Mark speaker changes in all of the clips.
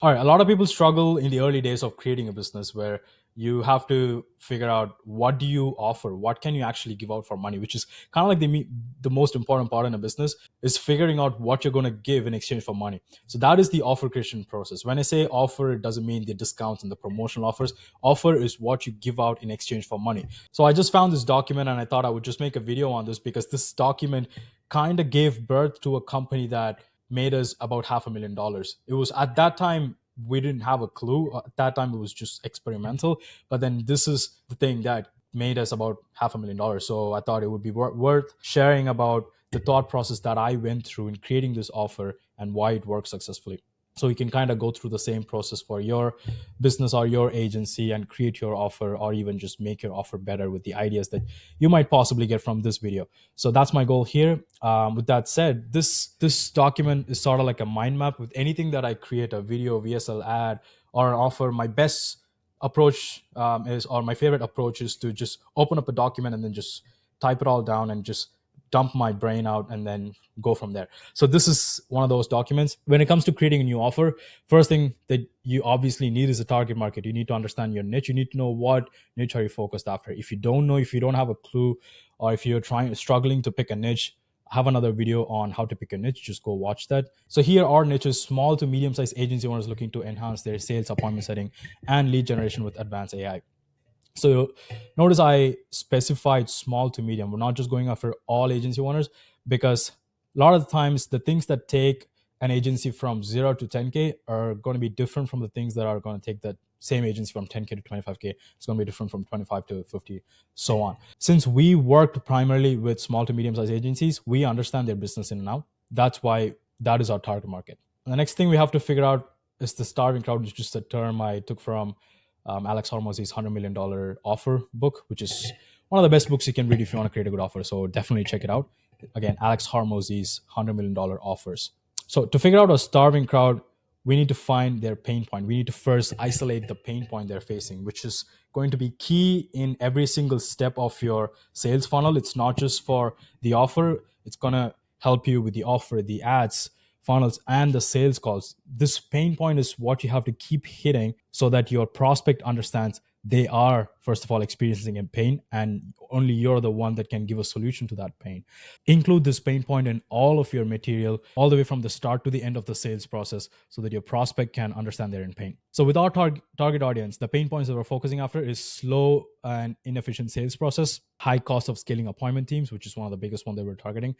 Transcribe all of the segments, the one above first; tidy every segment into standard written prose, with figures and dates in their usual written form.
Speaker 1: All right, a lot of people struggle in the early days of creating a business where you have to figure out what do you offer, what can you actually give out for money, which is kind of like the most important part in a business is figuring out what you're going to give in exchange for money. So that is the offer creation process. When I say offer, it doesn't mean the discounts and the promotional offers. Offer is what you give out in exchange for money. So I just found this document and I thought I would just make a video on this because this document kind of gave birth to a company that made us about $500,000. It was at that time we didn't have a clue. At that time it was just experimental. But then this is the thing that made us about $500,000. So I thought it would be worth sharing about the thought process that I went through in creating this offer and why it worked successfully. So you can kind of go through the same process for your business or your agency and create your offer or even just make your offer better with the ideas that you might possibly get from this video. So that's my goal here. With that said, this document is sort of like a mind map. With anything that I create, a video, VSL ad, or an offer, my best approach is, or my favorite approach is to just open up a document and then just type it all down and just dump my brain out and then go from there. So this is one of those documents. When it comes to creating a new offer, first thing that you obviously need is a target market. You need to understand your niche. You need to know what niche are you focused after. If you don't know, if you don't have a clue, or if you're struggling to pick a niche, I have another video on how to pick a niche. Just go watch that. So here are niches: small to medium sized agency owners looking to enhance their sales, appointment setting, and lead generation with advanced AI. So notice I specified small to medium. We're not just going after all agency owners, because a lot of the times the things that take an agency from 0 to 10K are going to be different from the things that are going to take that same agency from 10K to 25K. It's going to be different from 25 to 50, so on. Since we worked primarily with small to medium sized agencies, we understand their business in and out. That's why that is our target market. And the next thing we have to figure out is the starving crowd, which is just a term I took from Alex Hormozy's $100 million offer book, which is one of the best books you can read if you want to create a good offer. So definitely check it out. Again, Alex Hormozy's $100 million offers. So to figure out a starving crowd, we need to find their pain point. We need to first isolate the pain point they're facing, which is going to be key in every single step of your sales funnel. It's not just for the offer, it's going to help you with the offer, the ads, funnels, and the sales calls. This pain point is what you have to keep hitting so that your prospect understands they are, first of all, experiencing a pain, and only you're the one that can give a solution to that pain. Include this pain point in all of your material, all the way from the start to the end of the sales process, so that your prospect can understand they're in pain. So with our target audience, the pain points that we're focusing after is slow and inefficient sales process, high cost of scaling appointment teams, which is one of the biggest one that we're targeting,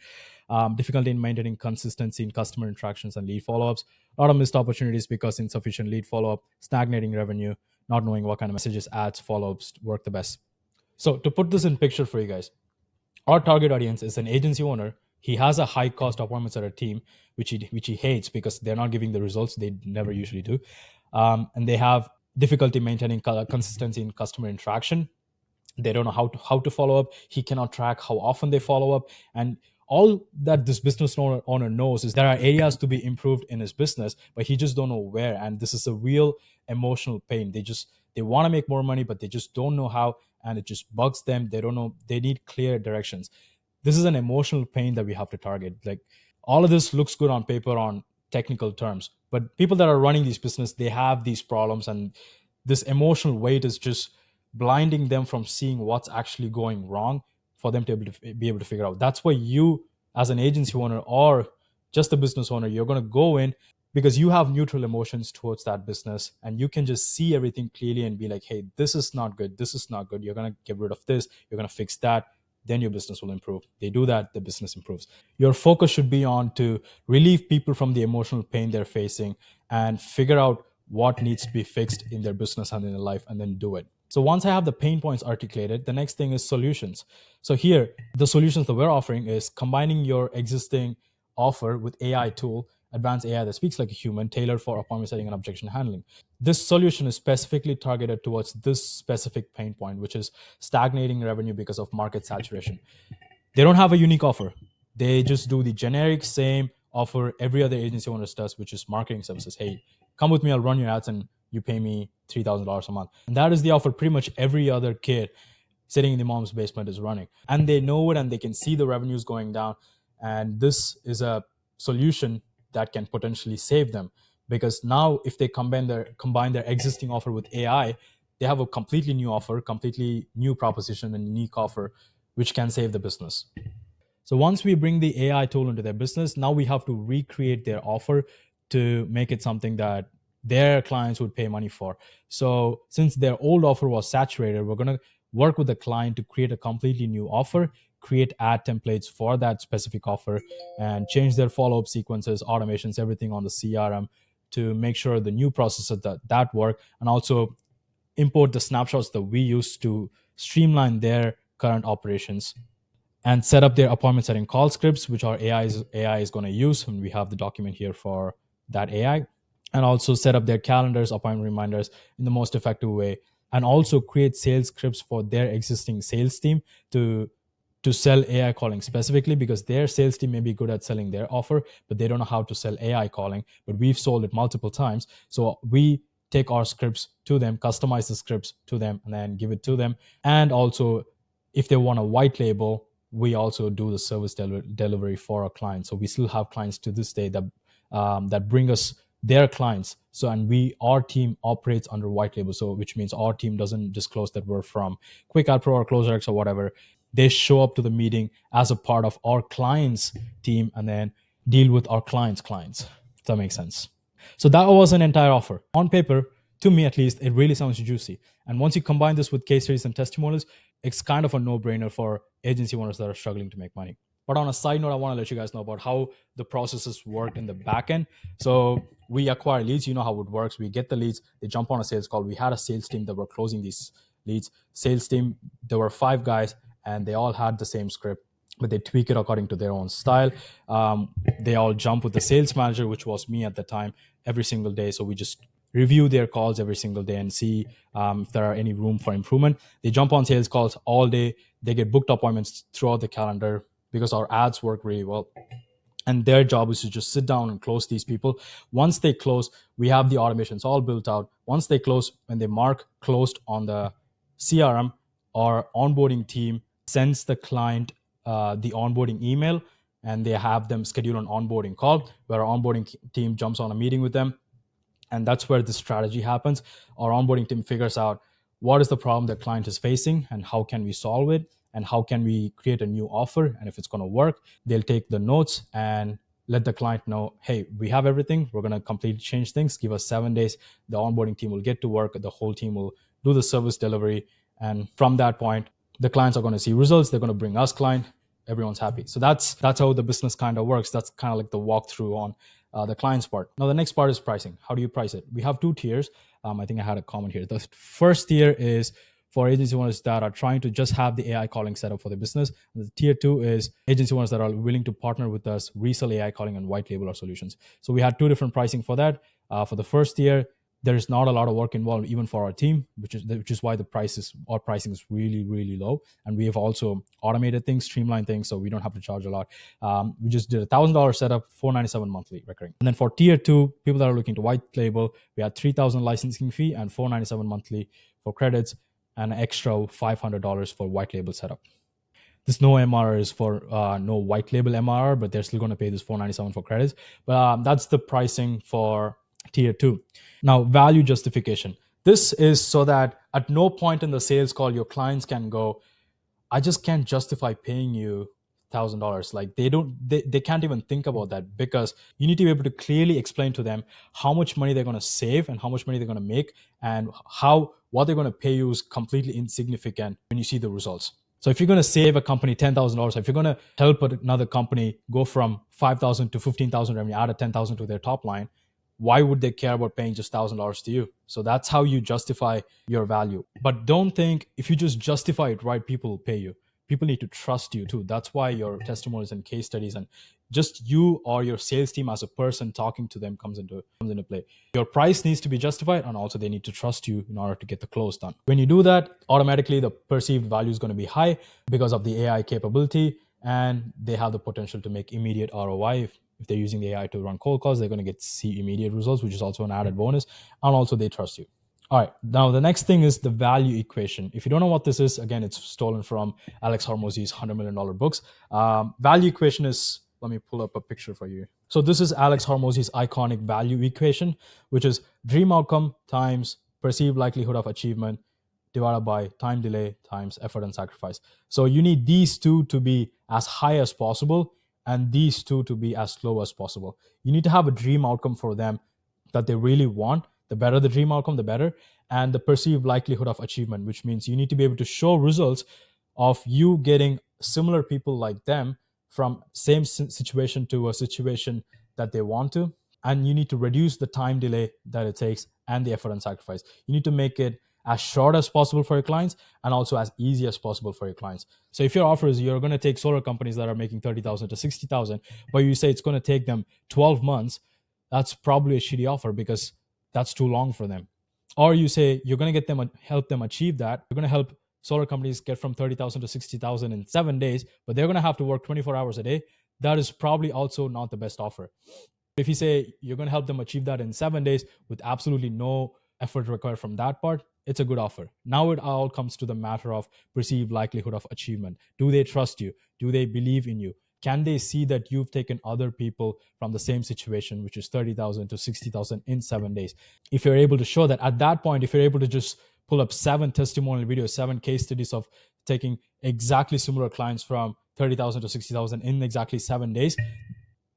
Speaker 1: difficulty in maintaining consistency in customer interactions and lead follow-ups, a lot of missed opportunities because insufficient lead follow-up, stagnating revenue, not knowing what kind of messages, ads, follow-ups work the best. So to put this in picture for you guys, our target audience is an agency owner. He has a high cost appointments at a team, which he hates because they're not giving the results they never usually do, and they have difficulty maintaining consistency in customer interaction. They don't know how to follow up. He cannot track how often they follow up, and all that this business owner knows is there are areas to be improved in his business, but he just don't know where. And this is a real emotional pain. They want to make more money, but they just don't know how, and it just bugs them. They don't know. They need clear directions. This is an emotional pain that we have to target. Like, all of this looks good on paper on technical terms, but people that are running these business, they have these problems, and this emotional weight is just blinding them from seeing what's actually going wrong for them to be able to figure out. That's why you, as an agency owner or just a business owner, you're going to go in because you have neutral emotions towards that business, and you can just see everything clearly and be like, hey, this is not good. This is not good. You're going to get rid of this. You're going to fix that. Then your business will improve. They do that, the business improves. Your focus should be on to relieve people from the emotional pain they're facing and figure out what needs to be fixed in their business and in their life, and then do it. So once I have the pain points articulated, the next thing is solutions. So here, the solutions that we're offering is combining your existing offer with AI tool, advanced AI that speaks like a human, tailored for appointment setting and objection handling. This solution is specifically targeted towards this specific pain point, which is stagnating revenue because of market saturation. They don't have a unique offer. They just do the generic same offer every other agency owner does, which is marketing services. Hey, come with me, I'll run your ads and you pay me $3,000 a month. And that is the offer pretty much every other kid sitting in the mom's basement is running. And they know it, and they can see the revenues going down. And this is a solution that can potentially save them because now if they combine their existing offer with AI, they have a completely new offer, completely new proposition, and unique offer, which can save the business. So once we bring the AI tool into their business, now we have to recreate their offer to make it something that their clients would pay money for. So since their old offer was saturated, we're going to work with the client to create a completely new offer, create ad templates for that specific offer, and change their follow-up sequences, automations, everything on the CRM to make sure the new processes that work, and also import the snapshots that we use to streamline their current operations, and set up their appointment setting call scripts, which our AI is going to use. And we have the document here for that AI. And also set up their calendars, appointment reminders in the most effective way. And also create sales scripts for their existing sales team to sell AI calling specifically, because their sales team may be good at selling their offer, but they don't know how to sell AI calling. But we've sold it multiple times. So we take our scripts to them, customize the scripts to them, and then give it to them. And also, if they want a white label, we also do the service delivery for our clients. So we still have clients to this day that bring us their clients. So, and our team operates under white label. So which means our team doesn't disclose that we're from QuickAd Pro or CloserX or whatever. They show up to the meeting as a part of our clients team and then deal with our clients. Does that make sense? So that was an entire offer. On paper, to me at least, it really sounds juicy. And once you combine this with case studies and testimonials, it's kind of a no-brainer for agency owners that are struggling to make money. But on a side note, I want to let you guys know about how the processes work in the back end. So we acquire leads. You know how it works. We get the leads. They jump on a sales call. We had a sales team that were closing these leads. Sales team, there were 5 guys, and they all had the same script, but they tweak it according to their own style. They all jump with the sales manager, which was me at the time, every single day. So we just review their calls every single day and see if there are any room for improvement. They jump on sales calls all day. They get booked appointments throughout the calendar because our ads work really well. And their job is to just sit down and close these people. Once they close, we have the automations all built out. Once they close, when they mark closed on the CRM, our onboarding team sends the client the onboarding email, and they have them schedule an onboarding call where our onboarding team jumps on a meeting with them. And that's where the strategy happens. Our onboarding team figures out what is the problem the client is facing and how can we solve it, and how can we create a new offer. And if it's going to work, they'll take the notes and let the client know, hey, we have everything. We're going to completely change things. Give us 7 days. The onboarding team will get to work. The whole team will do the service delivery. And from that point, the clients are going to see results. They're going to bring us client. Everyone's happy. So that's how the business kind of works. That's kind of like the walkthrough on the client's part. Now, the next part is pricing. How do you price it? We have 2 tiers. I think I had a comment here. The first tier is for agency owners that are trying to just have the AI calling set up for the business. And the tier 2 is agency owners that are willing to partner with us, resell AI calling, and white label our solutions. So we had 2 different pricing for that. For the first tier, there is not a lot of work involved, even for our team, which is why our pricing is really, really low. And we have also automated things, streamlined things, so we don't have to charge a lot. We just did a $1,000 setup, $497 monthly recurring. And then for tier 2, people that are looking to white label, we had $3,000 licensing fee and $497 monthly for credits, and an extra $500 for white label setup. This no MRR is for no white label MRR, but they're still going to pay this $497 for credits. But that's the pricing for tier 2. Now, value justification. This is so that at no point in the sales call, your clients can go, I just can't justify paying you $1,000. Like they can't even think about that, because you need to be able to clearly explain to them how much money they're going to save and how much money they're going to make, and what they're going to pay you is completely insignificant when you see the results. So if you're going to save a company $10,000, if you're going to help another company go from 5,000 to 15,000 revenue, add a 10,000 to their top line, why would they care about paying just $1,000 to you? So that's how you justify your value. But don't think if you just justify it right, people will pay you. People need to trust you too. That's why your testimonials and case studies and just you or your sales team as a person talking to them comes into play. Your price needs to be justified, and also they need to trust you in order to get the close done. When you do that, automatically the perceived value is going to be high because of the AI capability, and they have the potential to make immediate ROI. If they're using the AI to run cold calls, they're going to see immediate results, which is also an added bonus. And also they trust you. All right. Now, the next thing is the value equation. If you don't know what this is, again, it's stolen from Alex Hormozy's $100 million books. Value equation is Let me pull up a picture for you. So this is Alex Hormozzi's iconic value equation, which is dream outcome times perceived likelihood of achievement divided by time delay times effort and sacrifice. So you need these two to be as high as possible and these two to be as low as possible. You need to have a dream outcome for them that they really want. The better the dream outcome, the better. And the perceived likelihood of achievement, which means you need to be able to show results of you getting similar people like them from same situation to a situation that they want to. And you need to reduce the time delay that it takes and the effort and sacrifice. You need to make it as short as possible for your clients and also as easy as possible for your clients. So if your offer is you're going to take solar companies that are making 30,000 to 60,000, but you say it's going to take them 12 months, that's probably a shitty offer because that's too long for them. Or you say you're going to get them, help them achieve that. You're going to help solar companies get from 30,000 to 60,000 in 7 days, but they're going to have to work 24 hours a day. That is probably also not the best offer. If you say you're going to help them achieve that in 7 days with absolutely no effort required from that part, it's a good offer. Now it all comes to the matter of perceived likelihood of achievement. Do they trust you? Do they believe in you? Can they see that you've taken other people from the same situation, which is 30,000 to 60,000 in 7 days? If you're able to show that, at that point, if you're able to just pull up 7 testimonial videos, 7 case studies of taking exactly similar clients from 30,000 to 60,000 in exactly 7 days,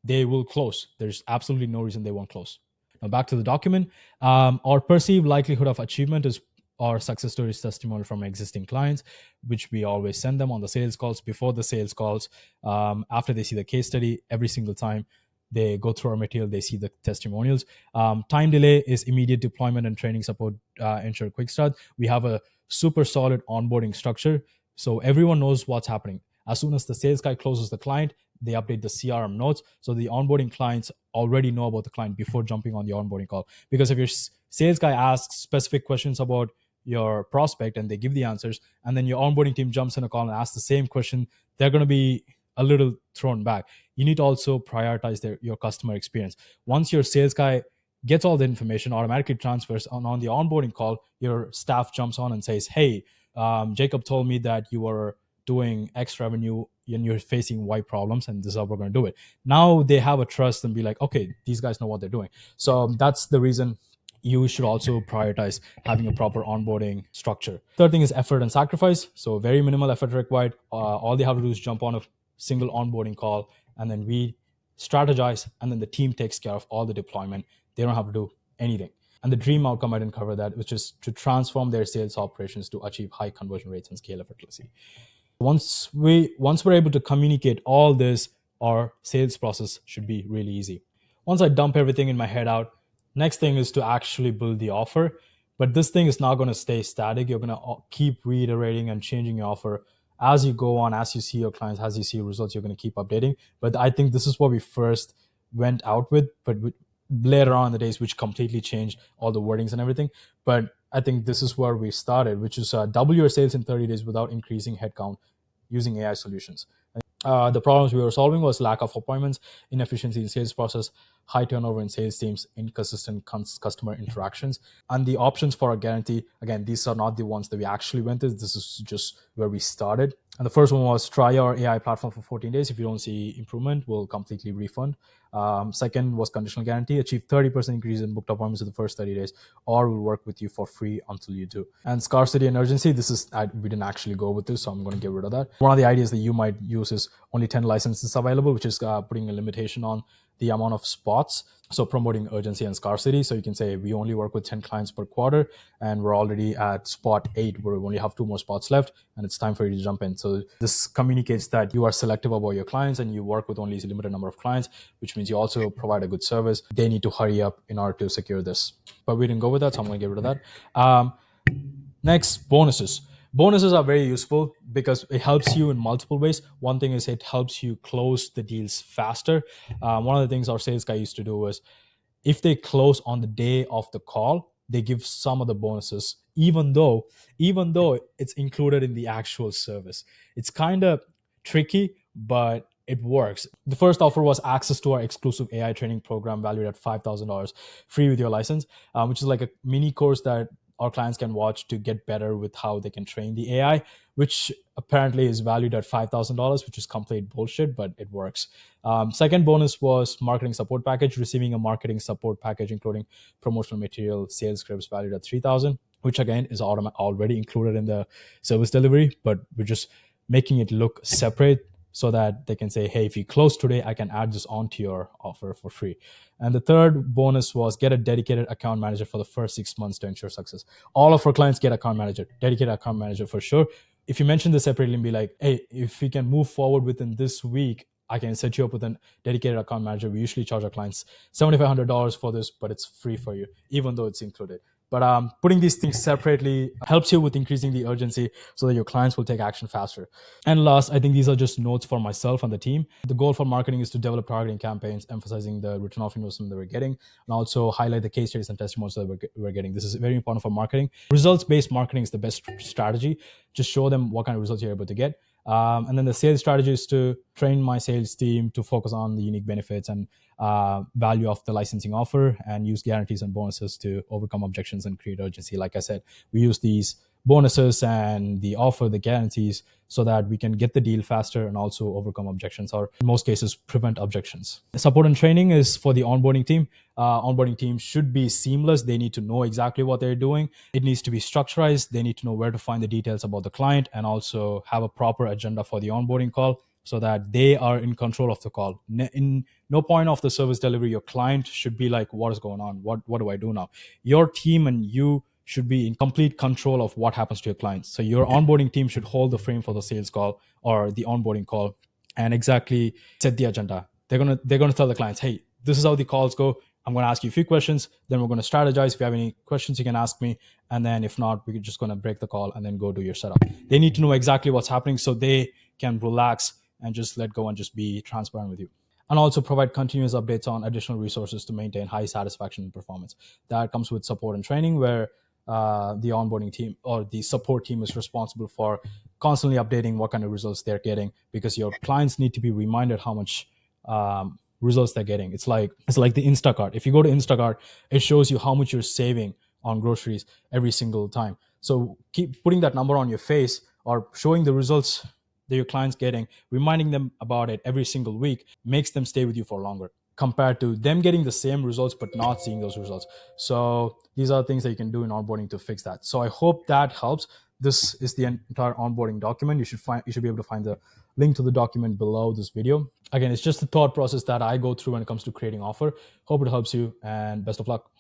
Speaker 1: they will close. There's absolutely no reason they won't close. Now back to the document. Our perceived likelihood of achievement is our success stories testimonial from existing clients, which we always send them on the sales calls, before the sales calls, after they see the case study. Every single time they go through our material, they see the testimonials. Time delay is immediate deployment and training support, ensure quick start. We have a super solid onboarding structure, so everyone knows what's happening. As soon as the sales guy closes the client, they update the CRM notes. So the onboarding clients already know about the client before jumping on the onboarding call. Because if your sales guy asks specific questions about your prospect and they give the answers, and then your onboarding team jumps in a call and asks the same question, they're going to be a little thrown back. You need to also prioritize your customer experience. Once your sales guy gets all the information, automatically transfers on the onboarding call, your staff jumps on and says, hey, Jacob told me that you were doing X revenue and you're facing Y problems, and this is how we're going to do it. Now they have a trust and be like, okay, these guys know what they're doing. So that's the reason you should also prioritize having a proper onboarding structure. Third thing is effort and sacrifice. So very minimal effort required. All they have to do is jump on a single onboarding call, and then we strategize, and then the team takes care of all the deployment. They don't have to do anything. And the dream outcome, I didn't cover that, which is to transform their sales operations to achieve high conversion rates and scale effortlessly. Once we're able to communicate all this, our sales process should be really easy. Once I dump everything in my head out, next thing is to actually build the offer. But this thing is not going to stay static. You're going to keep reiterating and changing your offer as you go on, as you see your clients, as you see results. You're going to keep updating. But I think this is what we first went out with, but later on in the days, which completely changed all the wordings and everything. But I think this is where we started, which is double your sales in 30 days without increasing headcount using AI solutions. The problems we were solving was lack of appointments, inefficiency in sales process, high turnover in sales teams, inconsistent customer interactions, and the options for a guarantee. Again, these are not the ones that we actually went with. This is just where we started. And the first one was try our AI platform for 14 days. If you don't see improvement, we'll completely refund. Second was conditional guarantee. Achieve 30% increase in booked appointments in the first 30 days, or we'll work with you for free until you do. And scarcity and urgency. We didn't actually go with this, so I'm going to get rid of that. One of the ideas that you might use is only 10 licenses available, which is putting a limitation on the amount of spots. So promoting urgency and scarcity. So you can say we only work with 10 clients per quarter, and we're already at spot 8 where we only have 2 more spots left, and it's time for you to jump in. So this communicates that you are selective about your clients and you work with only a limited number of clients, which means you also provide a good service. They need to hurry up in order to secure this. But we didn't go with that, so I'm going to get rid of that. Next, bonuses. Bonuses are very useful because it helps you in multiple ways. One thing is it helps you close the deals faster. One of the things our sales guy used to do was if they close on the day of the call, they give some of the bonuses, even though it's included in the actual service. It's kind of tricky, but it works. The first offer was access to our exclusive AI training program valued at $5,000, free with your license, which is like a mini course that our clients can watch to get better with how they can train the AI, which apparently is valued at $5,000, which is complete bullshit, but it works. Second bonus was marketing support package, receiving a marketing support package including promotional material, sales scripts valued at 3,000, which again is already included in the service delivery, but we're just making it look separate so that they can say, hey, if you close today, I can add this onto your offer for free. And the third bonus was get a dedicated account manager for the first 6 months to ensure success. All of our clients get account manager, dedicated account manager for sure. If you mention this separately and be like, hey, if we can move forward within this week, I can set you up with a dedicated account manager. We usually charge our clients $7,500 for this, but it's free for you, even though it's included. But putting these things separately helps you with increasing the urgency so that your clients will take action faster. And last, I think these are just notes for myself and the team. The goal for marketing is to develop targeting campaigns, emphasizing the return of investment that we're getting, and also highlight the case studies and testimonials that we're getting. This is very important for marketing. Results-based marketing is the best strategy. Just show them what kind of results you're able to get. And then the sales strategy is to train my sales team to focus on the unique benefits and value of the licensing offer, and use guarantees and bonuses to overcome objections and create urgency. Like I said, we use these bonuses and the offer, the guarantees, so that we can get the deal faster and also overcome objections, or in most cases, prevent objections. Support and training is for the onboarding team. Onboarding team should be seamless. They need to know exactly what they're doing. It needs to be structured. They need to know where to find the details about the client, and also have a proper agenda for the onboarding call so that they are in control of the call. In no point of the service delivery, your client should be like, what is going on? What do I do now? Your team and you should be in complete control of what happens to your clients. So your onboarding team should hold the frame for the sales call or the onboarding call and exactly set the agenda. They're gonna tell the clients, hey, this is how the calls go. I'm going to ask you a few questions. Then we're going to strategize. If you have any questions, you can ask me. And then if not, we're just going to break the call and then go do your setup. They need to know exactly what's happening so they can relax and just let go and just be transparent with you. And also provide continuous updates on additional resources to maintain high satisfaction and performance. That comes with support and training, where the onboarding team or the support team is responsible for constantly updating what kind of results they're getting, because your clients need to be reminded how much results they're getting. It's like the Instacart. If you go to Instacart, it shows you how much you're saving on groceries every single time. So keep putting that number on your face or showing the results that your clients getting, reminding them about it every single week, makes them stay with you for longer compared to them getting the same results but not seeing those results. So these are things that you can do in onboarding to fix that. So I hope that helps. This is the entire onboarding document. You should be able to find the link to the document below this video. Again, it's just the thought process that I go through when it comes to creating offer. Hope it helps you, and best of luck.